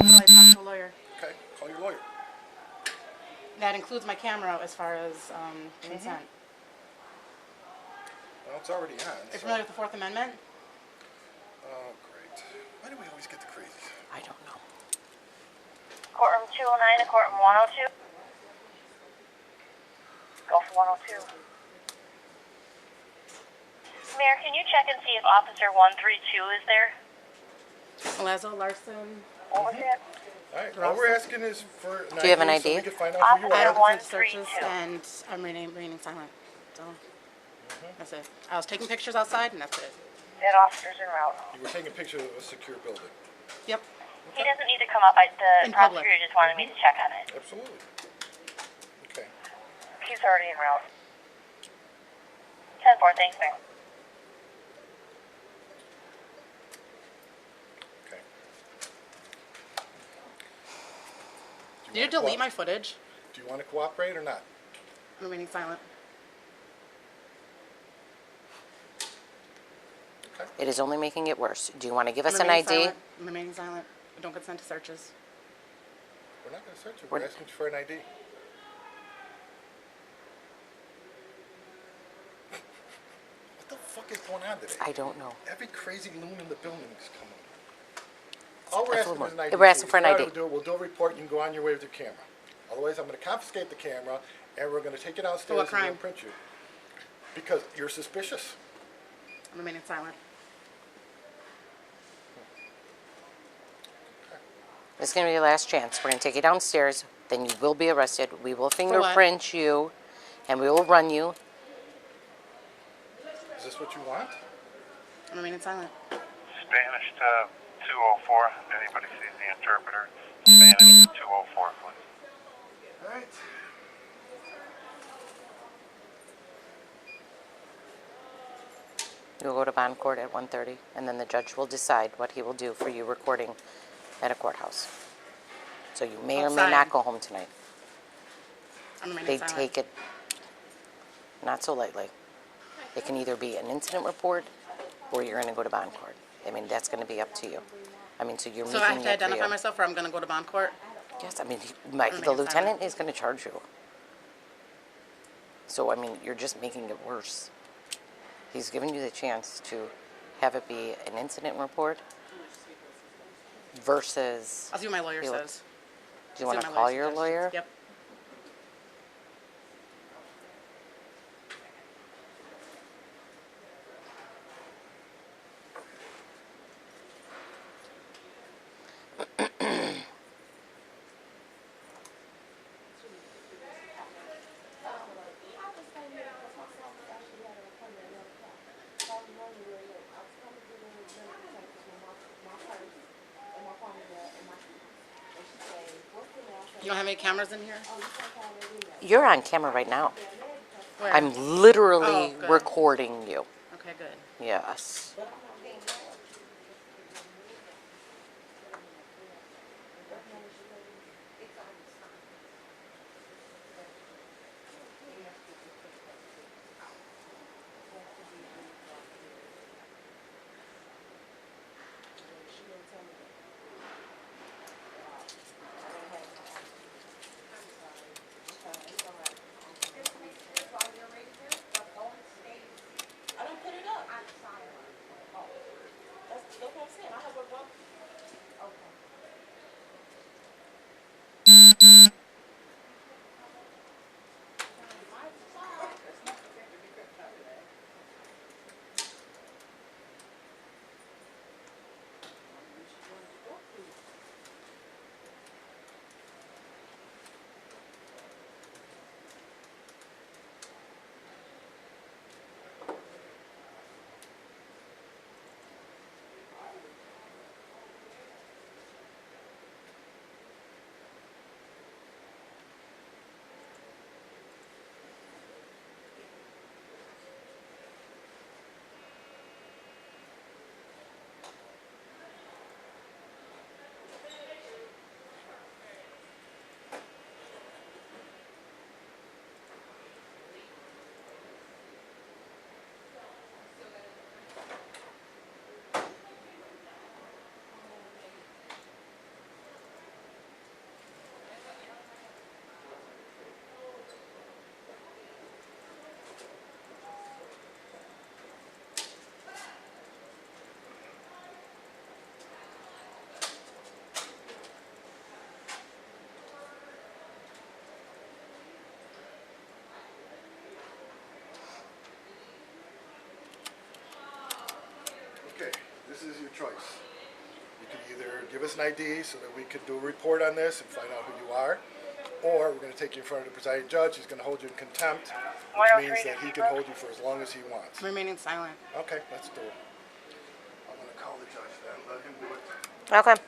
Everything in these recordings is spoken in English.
until I talk to a lawyer. Okay, call your lawyer. That includes my camera as far as consent. Well, it's already on. Are you familiar with the Fourth Amendment? Oh, great. Why do we always get the crazies? I don't know. Courtroom 209 and courtroom 102. Go for 102. Mayor, can you check and see if Officer 132 is there? Lazo, Larson. What was that? All right, all we're asking is for an Do you have an so we ID? can find out who you I Officer don't are. consent to searches, 132. and I'm remaining silent. So that's it. I was taking pictures outside, and that's it. That officer's en route. You were taking pictures of a secure building. Yep. He doesn't need to come up. The In public. prosecutor just wanted me to check on it. Absolutely. Okay. He's already en route. 10-4, thanks, Mayor. Okay. Did you delete my footage? Do you want to cooperate or not? I'm remaining silent. Okay. It is only making it worse. Do you want to give us I'm an remaining ID? silent. I'm remaining silent. I don't consent to searches. We're not going to search you. We're asking for an ID. What the fuck is going on today? I don't know. Every crazy loon in the building is coming. All we're asking is an ID. We're asking So for an if you ID. gotta do it, we'll do a report. You can go on your way with your camera. Otherwise, I'm going to confiscate the camera, and we're going to take it downstairs what and we'll crime? print you. Because you're suspicious. I'm remaining silent. This is going to be your last chance. We're going to take you downstairs. Then you will be arrested. We will what? fingerprint you, and we will run you. Is this what you want? I'm remaining silent. Spanish to 204. Anybody sees the interpreter? Spanish to 204, please. All right. You'll go to bond court at 1:30, and then the judge will decide what he will do for you recording at a courthouse. So you may or may Outside. not go home tonight. I'm remaining They silent. take it not so lightly. It can either be an incident report, or you're going to go to bond court. I mean, that's going to be up to you. I mean, so you're So I making have to it for identify you. myself, or I'm going to go to bond court? Yes, I mean, the remaining lieutenant silent. is going to charge you. So, I mean, you're just making it worse. He's giving you the chance to have it be an incident report versus... I'll see what my lawyer You- says. Do you See want what to my call lawyer your suggests. lawyer? Yep. You don't have any cameras in here? You're on camera right now. Where? I'm literally Oh, good. recording you. Okay, good. Yes. choice. You can either give us an ID so that we can do a report on this and find out who you are, or we're going to take you in front of the presiding judge. He's going to hold you in contempt, which means that he can hold you for as long as he wants. Remaining silent. Okay, let's do it. I'm going to call the judge then. Let him do it. Okay.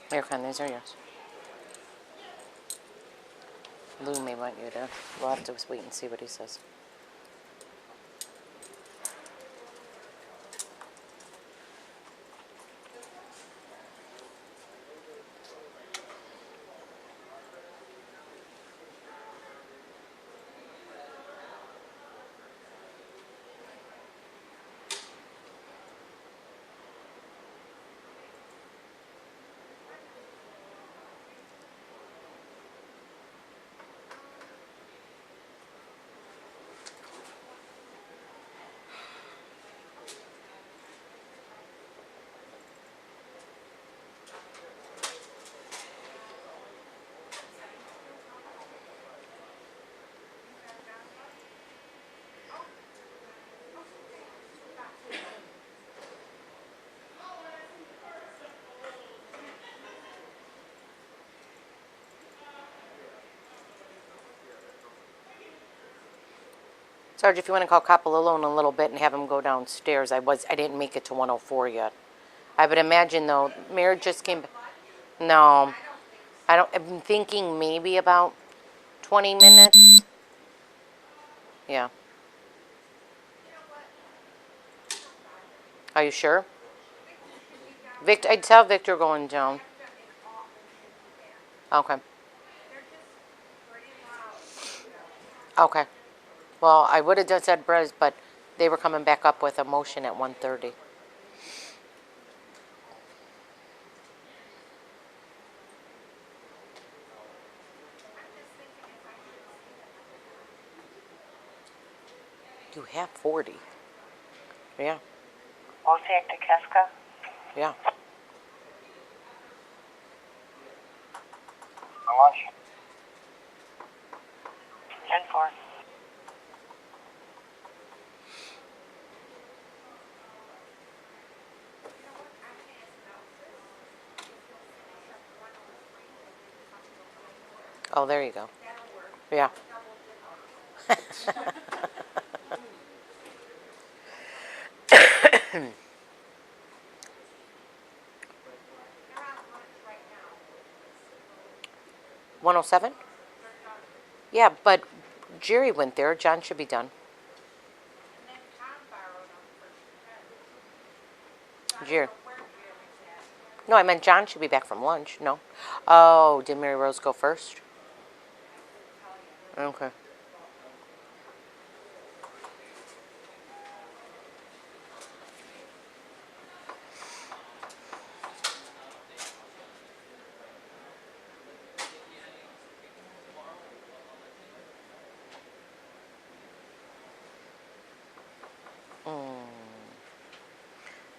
Here, Con, these are yours. Lou may want you to. We'll have to wait and see what he says. Sarge, if you want to call Coppola in a little bit and have him go downstairs, I didn't make it to 104 yet. I would imagine though, Mayor just came. No, I'm thinking maybe about 20 minutes. Yeah. Are you sure? Victor, I'd tell Victor going down. Okay. Okay. Well, I would have just said Brez, but they were coming back up with a motion at 1:30. You have 40. Yeah. Wozniak to Keska. Yeah. How much? 10-4. Oh, there you go. Yeah. 107? Yeah, but Jerry went there. John should be done. Jerry. No, I meant John should be back from lunch. No. Oh, did Mary Rose go first? Okay.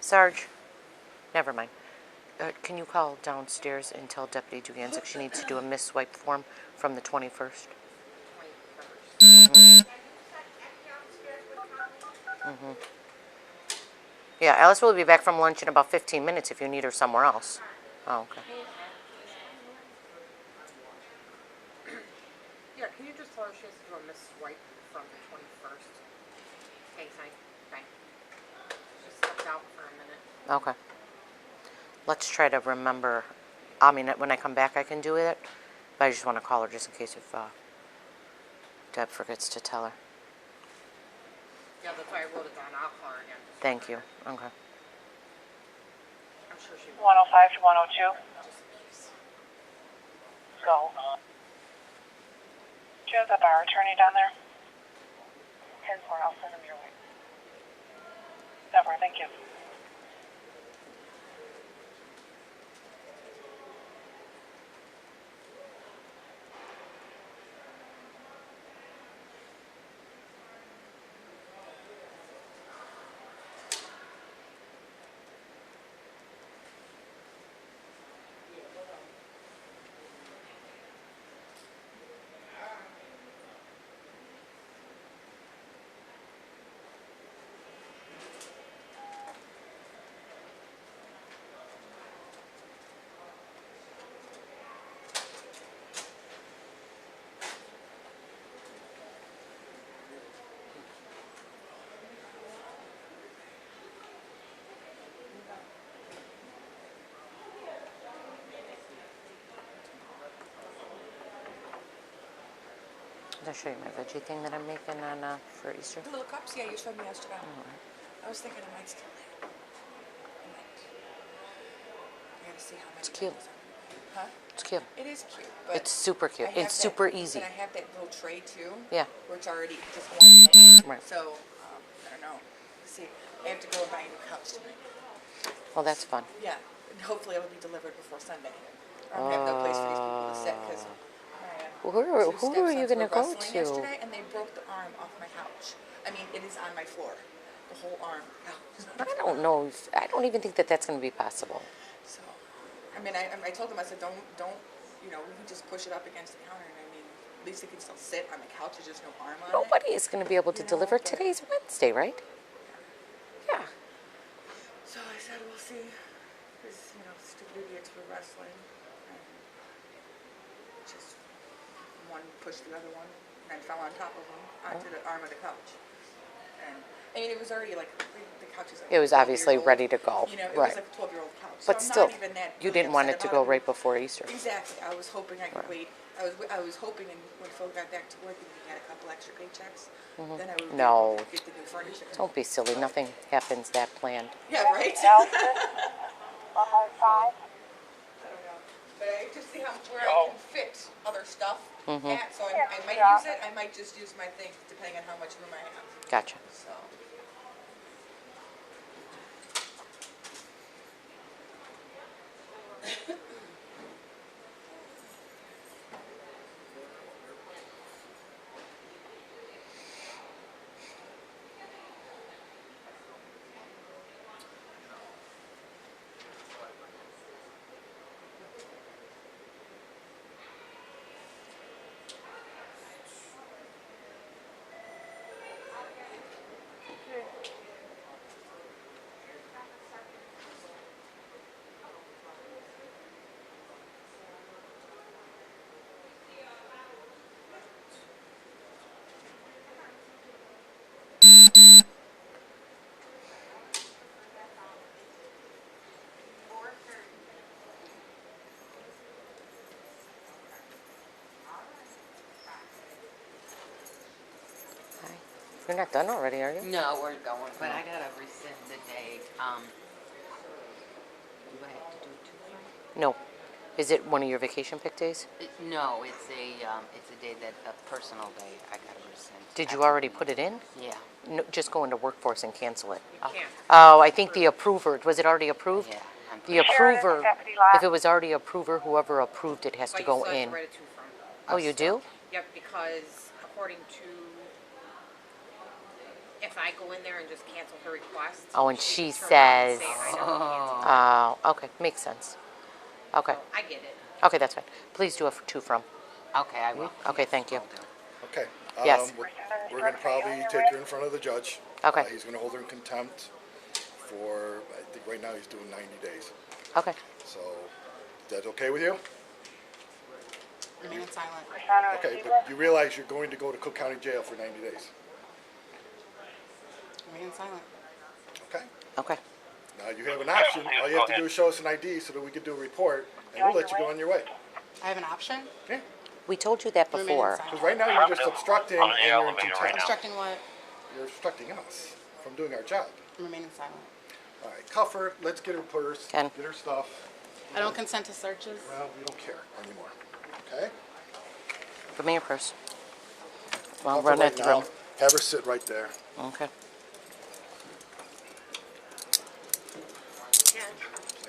Sarge, never mind. Can you call downstairs and tell Deputy Duganzik she needs to do a misswipe form from the 21st? Yeah, Alice will be back from lunch in about 15 minutes if you need her somewhere else. Oh, okay. Yeah, can you just tell her she has to do a misswipe from the 21st? Thanks, honey. Bye. Just stepped out for a minute. Okay. Let's try to remember. I mean, when I come back, I can do it. But I just want to call her just in case if Deb forgets to tell her. Yeah, that's why I wrote it down. I'll call her again. Thank you. Okay. I'm sure she will. 105 to 102. Go. Do you have the bar attorney down there? 10-4, I'll send him your way. Never, thank you. Did I show you my veggie thing that I'm making on for Easter? The little cups? Yeah, you showed me yesterday. I was thinking I might still have. I might. I gotta see how much. It's cute. Huh? It's cute. It is cute, but It's super cute. I have It's super that, easy. But I have that little tray too. Yeah. Where it's already just one thing. Right. So I don't know. See, I have to go and buy a new couch tonight. Well, that's fun. Yeah, and hopefully it'll be delivered before Sunday. I don't have no place for these people to sit because Who are you gonna go to? yesterday and they broke the arm off my couch. I mean, it is on my floor. The whole arm. I don't know. I don't even think that that's going to be possible. So, I mean, I told them, I said, don't, you know, we can just push it up against the counter, and I mean, at least it can still sit on the couch, there's just no arm on it. Nobody is going to be able to You know, deliver. but- Today's Wednesday, right? Yeah. So I said, we'll see. This, you know, stupid idiots were wrestling. And just one pushed the other one and fell on top of him onto the arm of the couch. And I mean, it was already like, the couch is like It was 12 obviously years old. ready to go. You know, it right. was like a 12-year-old couch. But so still, I'm not even that you really didn't want it upset to go about right before Easter. Exactly. I was hoping I could Right. wait. I was hoping, and when Phil got back to work and he had a couple extra paychecks, then I would be No. able to get the new furniture. Don't be silly. Nothing happens that planned. Yeah, right? Nelson, 105. I don't know. But I just see how where I can fit other stuff at. So I might use it. I might just use my thing depending on how much room I have. Gotcha. So. Hi. You're not done already, are you? No, we're going, but I gotta rescind the date. Do I have to do two? No. Is it one of your vacation pick days? No, it's a day that, a personal day I gotta rescind. Did you already put it in? Yeah, No, just go into workforce and cancel it. Can't. Oh, I think the approver, was it already approved? yeah. I'm The pretty- approver, Deputy Lab. if it was already approver, whoever approved it has to But you go still have in. to write a two from. Oh, you do? Yep, because according to, if I go in there and just cancel her request. Oh, and she can turn around and says- say, I don't cancel. Oh, okay, makes sense. Okay, I get it. okay, that's fine. Please do a two from. Okay, I will. Okay, thank you. Will do. Okay. Yes. We're gonna probably take her in front of the judge. Okay. He's gonna hold her in contempt for, I think right now he's doing 90 days. Okay, So, is that okay with you? Remain silent. Okay, but you realize you're going to go to Cook County Jail for 90 days, Remain silent. okay? okay. Now you have an option. All you have to do is show us an ID so that we can do a report, and we'll let you go on your way. I have an option? Yeah. We told you that Remain before. silent. Because right now you're just obstructing I'm in and the you're in elevator right contempt. now. Obstructing what? You're obstructing us from doing our job. I'm remaining silent. All right, cuff her. Let's get her purse. Ken. Get her stuff. I don't consent to searches. Well, we don't care anymore. Okay? Give me your purse. I'll Cuff her run right at the now. room. Have her sit right there. Okay.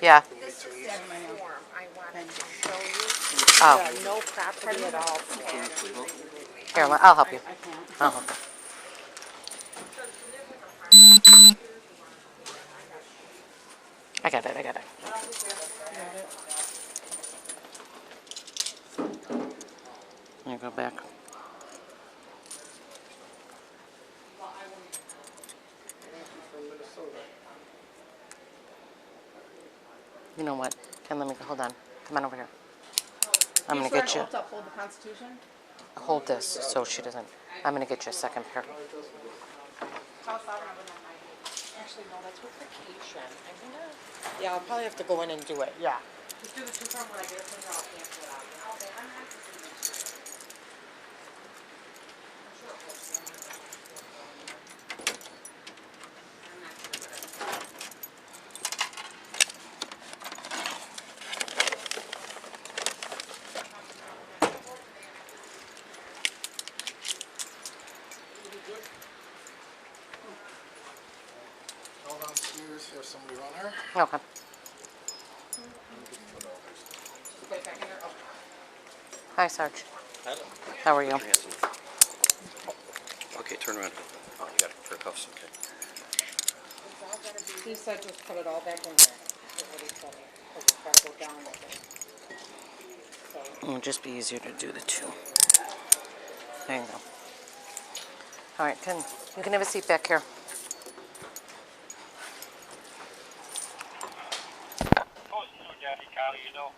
Yeah. This is that form I wanted to show you. Oh, No property at all. here, I'll help you. I can't. I'll help you. I got it, I got it. You go back. You know what? Ken, let me go. Hold on. Come on over here. I'm going to get you. To uphold the Constitution? Hold this so she doesn't. I'm going to get you a second pair. Actually, no, that's with vacation. I'm gonna. Yeah, I'll probably have to go in and do it, yeah. Just do the two from when I get it from her, I'll cancel it out. Okay, I'm not. All downstairs. Have somebody run her. Okay. Put it back in there. Oh. Hi, Sarge. Hello. How are you? Okay, turn around. Oh, you got it for cuffs, okay. He said just put it all back in there. That's what he told me. Or just try to go down with it. It'll just be easier to do the two. There you go. All right, Ken, you can have a seat back here. Daddy County, you know.